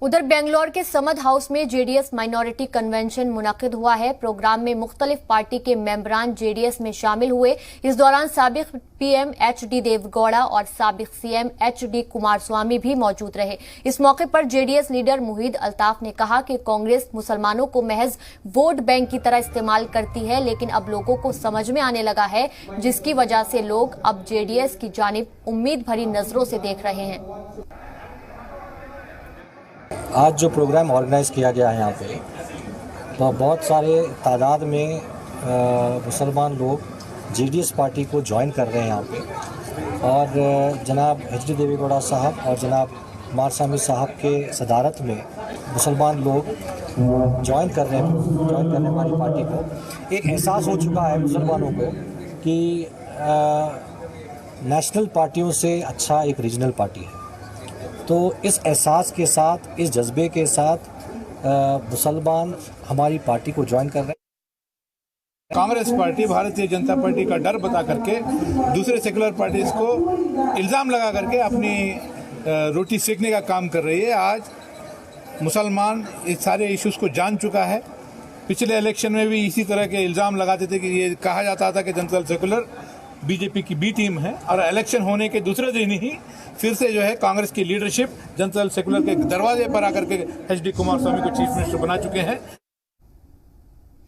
उधर बेंगलोर के समद हाउस में जेडीएस माइनॉरिटी कन्वेंशन मुनक्किद हुआ है। प्रोग्राम में मुख्तलिफ पार्टी के मेंबरान जेडीएस में शामिल हुए। इस दौरान साबिक पीएम एचडी देवेगौड़ा और साबिक सीएम एचडी कुमारस्वामी भी मौजूद रहे। इस मौके पर जेडीएस लीडर मुहीद अल्ताफ ने कहा कि कांग्रेस मुसलमानों को महज वोट बैंक की तरह इस्तेमाल करती है, लेकिन अब लोगों को समझ में आने लगा है, जिसकी वजह से लोग अब जेडीएस की जानिब उम्मीद भरी नजरों से देख रहे हैं। आज जो प्रोग्राम ऑर्गेनाइज़ किया गया है यहाँ पे, तो बहुत सारे तादाद में मुसलमान लोग जेडीएस पार्टी को ज्वाइन कर रहे हैं यहाँ पे, और जनाब एचडी देवेगौड़ा साहब और जनाब कुमारस्वामी साहब के सदारत में मुसलमान लोग ज्वाइन कर रहे हमारी पार्टी को। एक एहसास हो चुका है मुसलमानों को कि नेशनल पार्टियों से अच्छा एक रीजनल पार्टी है। तो इस एहसास के साथ, इस जज्बे के साथ मुसलमान हमारी पार्टी को ज्वाइन कर रहे हैं। कांग्रेस पार्टी भारतीय जनता पार्टी का डर बता करके दूसरे सेकुलर पार्टीज को इल्ज़ाम लगा करके अपनी रोटी सेकने का काम कर रही है। आज मुसलमान इस सारे इश्यूज़ को जान चुका है। पिछले इलेक्शन में भी इसी तरह के इल्ज़ाम लगाते थे कि ये कहा जाता था कि जनता सेकुलर बीजेपी की बी टीम है, और इलेक्शन होने के दूसरे दिन ही फिर से जो है कांग्रेस की लीडरशिप जनता दल सेकुलर के दरवाजे पर आकर के एचडी कुमारस्वामी को चीफ मिनिस्टर बना चुके हैं।